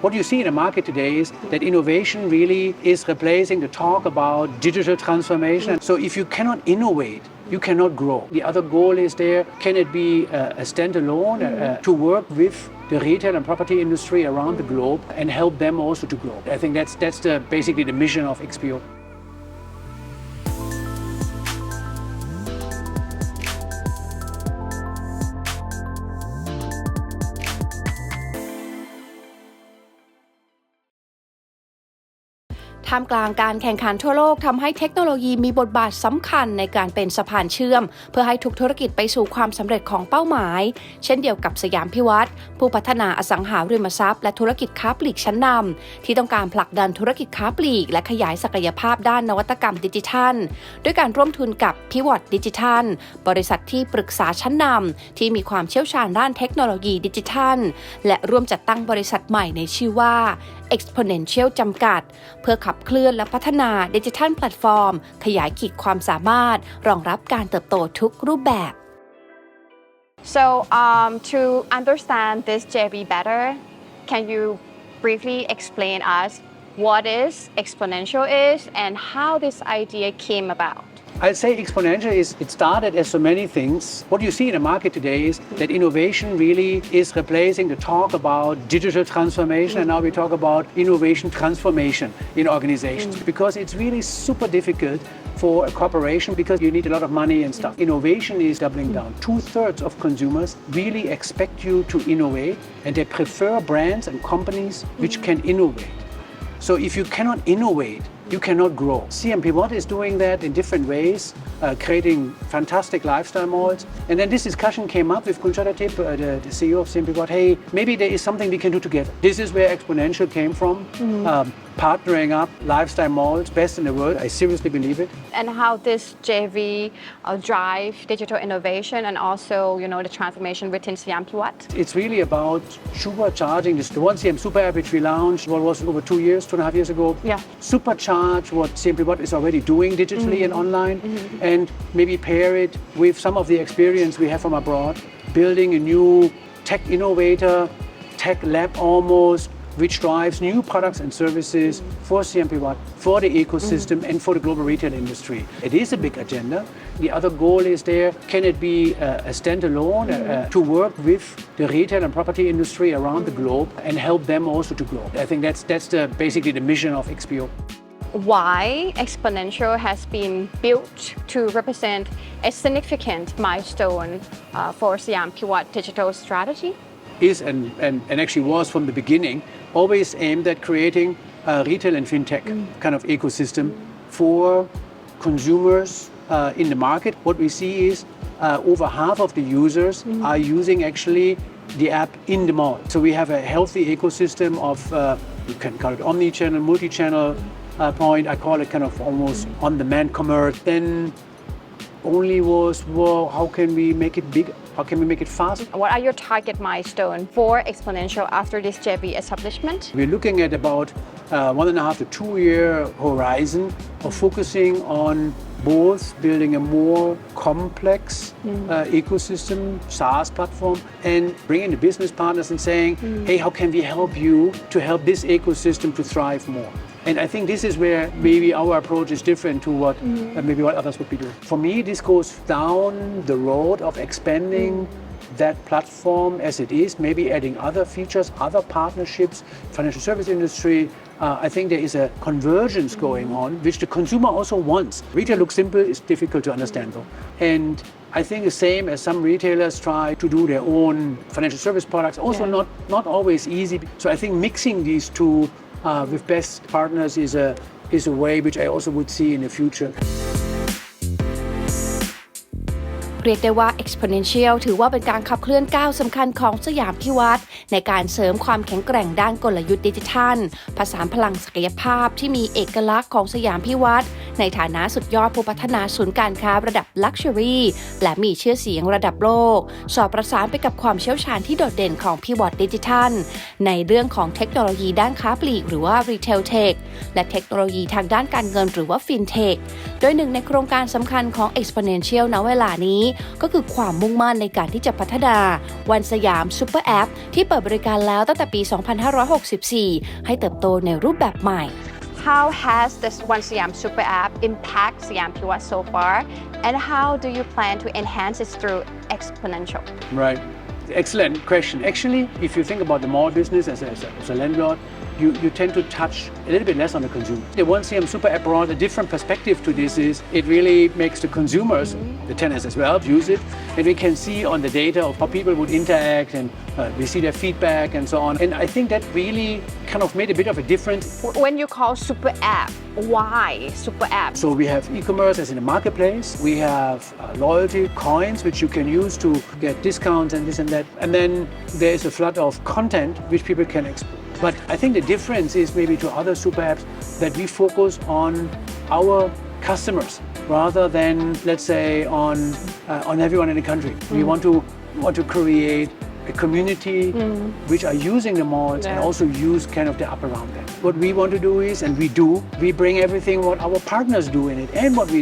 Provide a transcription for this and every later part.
What you see in the market today is that innovation really is replacing the talk about digital transformation. So if you cannot innovate, you cannot grow. The other goal is there, can it be a standalone to work with the retail and property industry around the globe and help them also to grow? I think that's basically the mission of XPO.ท่ามกลางการแข่งขันทั่วโลกทำให้เทคโนโลยีมีบทบาทสำคัญในการเป็นสะพานเชื่อมเพื่อให้ทุกธุรกิจไปสู่ความสำเร็จของเป้าหมายเช่นเดียวกับสยามพิวัตรผู้พัฒนาอสังหาริมทรัพย์และธุรกิจค้าปลีกชั้นนำที่ต้องการผลักดันธุรกิจค้าปลีกและขยายศักยภาพด้านนวัตกรรมดิจิทัลด้วยการร่วมทุนกับพิวัตรดิจิทัลบริษัทที่ปรึกษาชั้นนำที่มีความเชี่ยวชาญด้านเทคโนโลยีดิจิทัลและร่วมจัดตั้งบริษัทใหม่ในชื่อว่า Exponential จำกัดเพื่อขับเคลื่อนและพัฒนาดิจิทัลแพลตฟอร์มขยายขีดความสามารถรองรับการเติบโตทุกรูปแบบ So to understand this JV better, can you briefly explain us what is Exponential is and how this idea came about? I'd say Exponential it started as so many things. What you see in the market today is that innovation really is replacing the talk about digital transformation, and now we talk about innovation transformation in organizations because it's really super difficult for a corporation because you need a lot of money and stuff. Innovation is doubling down. 2/3 of consumers really expect you to innovate, and they prefer brands and companies which can innovate. So if you cannot innovate, you cannot grow. CM Pivot is doing that in different ways, creating fantastic lifestyle malls. And then this discussion came up with Kunchada Tip, the CEO of CM Pivot. Hey, maybe there is something we can do together. This is where Exponential came from, partnering up lifestyle malls, best in the world. I seriously believe it. And how this JV drive digital innovation and also, the transformation within Siam Pivot? It's really about supercharging this. The One CM Super App which we launched, what was it, over 2 years, 2.5 years ago? Yeah. Supercharge what CM Pivot is already doing digitally and online, and maybe pair it with some of the experience we have from abroad, building a new tech innovator, tech lab almost, which drives new products and services for CM Pivot, for the ecosystem and for the global retail industry. It is a big agenda. The other goal is there, can it be a standalone to work with the retail and property industry around the globe and help them also to grow? I think that's basically the mission of XPO. Why Exponential has been built to represent a significant milestone for Siam Pivot digital strategy? Is and actually was from the beginning always aimed at creating a retail and fintech kind of ecosystem for consumers in the market. What we see is over half of the users are using actually the app in the mall. So we have a healthy ecosystem of you can call it omni-channel, multi-channel point. I call it kind of almost on-demand commerce. Then only was, well, how can we make it bigger? How can we make it faster? What are your target milestones for Exponential after this JV establishment? We're looking at about 1.5 to 2 year horizon of focusing on both building a more complex ecosystem, SaaS platform, and bringing the business partners and saying, hey, how can we help you to help this ecosystem to thrive more? And I think this is where maybe our approach is different to what maybe what others would be doing. For me, this goes down the road of expanding that platform as it is, maybe adding other features, other partnerships, financial service industry. I think there is a convergence going on, which the consumer also wants. Retail looks simple, it's difficult to understand though. And I think the same as some retailers try to do their own financial service products, also not always easy. So I think mixing these two with best partners is a way which I also would see in the future. เรียกได้ว่า Exponential ถือว่าเป็นการขับเคลื่อนก้าวสำคัญของสยามพิวัตรในการเสริมความแข็งแกร่งด้านกลยุทธ์ดิจิทัลผสานพลังศักยภาพที่มีเอกลักษณ์ของสยามพิวัตร ในฐานะสุดยอดผู้พัฒนาศูนย์การค้าระดับ Luxury และมีชื่อเสียงระดับโลกสอดประสานไปกับความเชี่ยวชาญที่โดดเด่นของ Pivot Digital ในเรื่องของเทคโนโลยีด้านค้าปลีกหรือว่า Retail Tech และเทคโนโลยีทางด้านการเงินหรือว่า FinTech โดยหนึ่งในโครงการสำคัญของ Exponential ณ เวลานี้ก็คือความมุ่งมั่นในการที่จะพัฒนาวันสยามซูเปอร์แอปที่เปิดบริการแล้วตั้งแต่ปี 2564 ให้เติบโตในรูปแบบใหม่ How has this One Siam Super App impact Siam Pivot so far, and how do you plan to enhance it through Exponential? Right. Excellent question. Actually, if you think about the mall business as a landlord, you tend to touch a little bit less on the consumer. The One CM Super App brought a different perspective to this is it really makes the consumers, the tenants as well, use it. And we can see on the data of how people would interact and we see their feedback and so on. And I think that really kind of made a bit of a difference. When you call Super App, why Super App? So we have e-commerce as in a marketplace. We have loyalty coins which you can use to get discounts and this and that. And then there's a flood of content which people can explore. But I think the difference is maybe to other super apps that we focus on our customers rather than, let's say, on everyone in the country. We want to create a community which are using the malls and also use kind of the app around them. What we want to do is, and we bring everything what our partners do in it and what we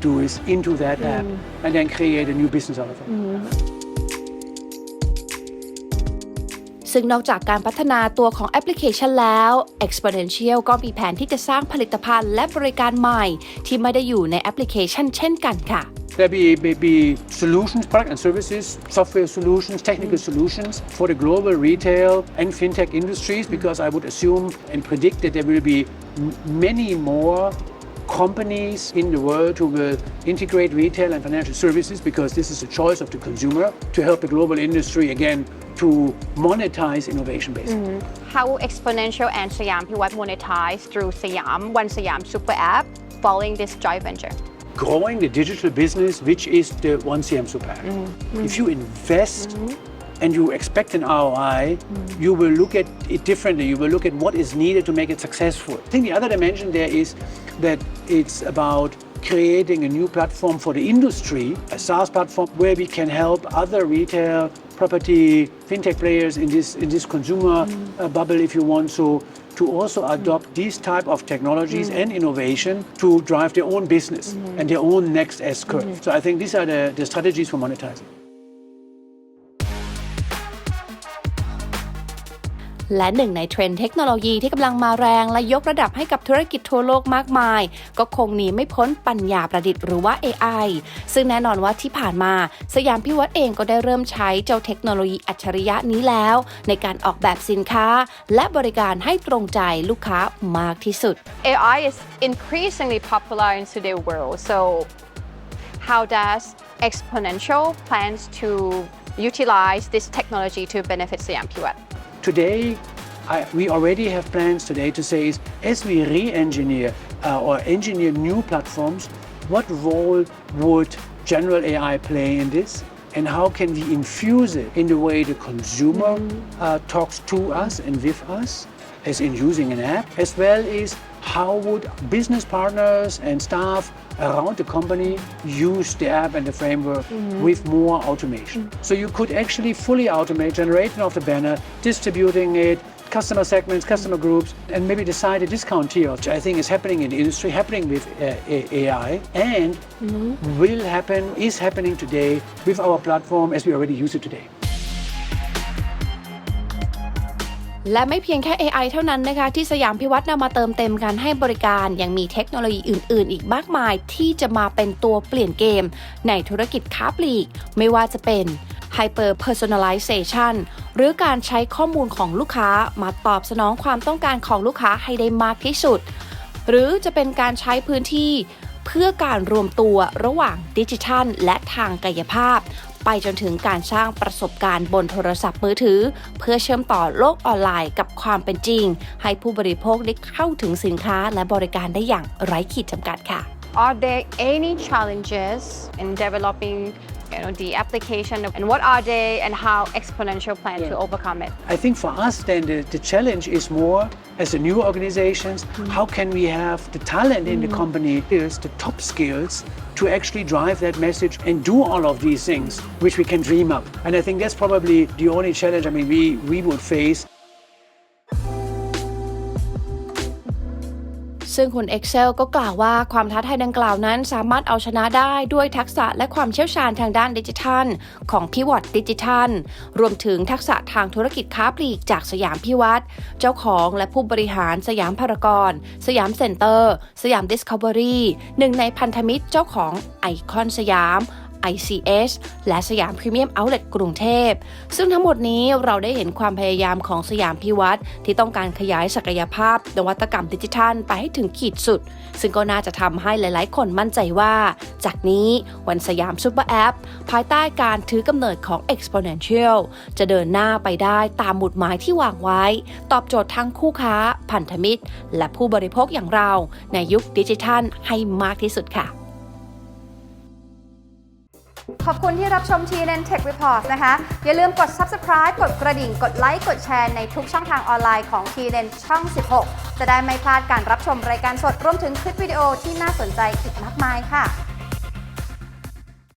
do is into that app and then create a new business out of it. ซึ่งนอกจากการพัฒนาตัวของแอปพลิเคชันแล้ว Exponential ก็มีแผนที่จะสร้างผลิตภัณฑ์และบริการใหม่ที่ไม่ได้อยู่ในแอปพลิเคชันเช่นกันค่ะ There be solutions, product and services, software solutions, technical solutions for the global retail and fintech industries because I would assume and predict that there will be many more companies in the world who will integrate retail and financial services because this is a choice of the consumer to help the global industry again to monetize innovation basically. How will Exponential and Siam Pivot monetize through One Siam Super App following this joint venture? Growing the digital business, which is the One CM Super App. If you invest and you expect an ROI, you will look at it differently. You will look at what is needed to make it successful. I think the other dimension there is that it's about creating a new platform for the industry, a SaaS platform where we can help other retail, property, fintech players in this consumer bubble, if you want so, to also adopt these type of technologies and innovation to drive their own business and their own next S-curve. So I think these are the strategies for monetizing. และหนึ่งในเทรนด์เทคโนโลยีที่กำลังมาแรงและยกระดับให้กับธุรกิจทั่วโลกมากมายก็คงหนีไม่พ้นปัญญาประดิษฐ์หรือว่า AI ซึ่งแน่นอนว่าที่ผ่านมาสยามพิวัฒน์เองก็ได้เริ่มใช้เจ้าเทคโนโลยีอัจฉริยะนี้แล้วในการออกแบบสินค้าและบริการให้ตรงใจลูกค้ามากที่สุด AI is increasingly popular in today's world. So how does Exponential plans to utilize this technology to benefit Siam Pivot? Today, we already have plans today to say is as we re-engineer or engineer new platforms, what role would general AI play in this? And how can we infuse it in the way the consumer talks to us and with us, as in using an app, as well as how would business partners and staff around the company use the app and the framework with more automation. So you could actually fully automate generation of the banner, distributing it, customer segments, customer groups, and maybe decide a discount tier, which I think is happening in the industry, happening with AI, and is happening today with our platform as we already use it today. และไม่เพียงแค่ AI เท่านั้นนะคะที่สยามพิวัฒน์นำมาเติมเต็มการให้บริการยังมีเทคโนโลยีอื่นๆอีกมากมายที่จะมาเป็นตัวเปลี่ยนเกมในธุรกิจค้าปลีกไม่ว่าจะเป็น Hyper Personalization หรือการใช้ข้อมูลของลูกค้ามาตอบสนองความต้องการของลูกค้าให้ได้มากที่สุดหรือจะเป็นการใช้พื้นที่เพื่อการรวมตัวระหว่างดิจิทัลและทางกายภาพไปจนถึงการสร้างประสบการณ์บนโทรศัพท์มือถือเพื่อเชื่อมต่อโลกออนไลน์กับความเป็นจริงให้ผู้บริโภคได้เข้าถึงสินค้าและบริการได้อย่างไร้ขีดจำกัดค่ะ Are there any challenges in developing the application and what are they and how Exponential plan to overcome it? I think for us then the challenge is more as a new organizations, how can we have the talent in the company, is the top skills to actually drive that message and do all of these things which we can dream up. And I think that's probably the only challenge we would face. ซึ่งคุณ Excel ก็กล่าวว่าความท้าทายดังกล่าวนั้นสามารถเอาชนะได้ด้วยทักษะและความเชี่ยวชาญทางด้านดิจิทัลของ Pivot Digital รวมถึงทักษะทางธุรกิจค้าปลีกจากสยามพิวัตรเจ้าของและผู้บริหารสยามพารากอนสยามเซ็นเตอร์สยาม Discovery หนึ่งในพันธมิตรเจ้าของไอคอนสยาม ICS และสยามพรีเมียมเอาท์เลทกรุงเทพซึ่งทั้งหมดนี้เราได้เห็นความพยายามของสยามพิวัตรที่ต้องการขยายศักยภาพนวัตกรรมดิจิทัลไปให้ถึงขีดสุดซึ่งก็น่าจะทำให้หลายๆคนมั่นใจว่าจากนี้วันสยามซุปเปอร์แอปภายใต้การถือกำเนิดของ Exponential จะเดินหน้าไปได้ตามหมุดหมายที่วางไว้ตอบโจทย์ทั้งคู่ค้าพันธมิตรและผู้บริโภคอย่างเราในยุคดิจิทัลให้มากที่สุดค่ะขอบคุณที่รับชม TNN Tech Report นะคะอย่าลืมกด Subscribe กดกระดิ่งกดไลค์กดแชร์ในทุกช่องทางออนไลน์ของ TNN ช่อง 16 จะได้ไม่พลาดการรับชมรายการสดรวมถึงคลิปวิดีโอที่น่าสนใจอีกมากมายค่ะ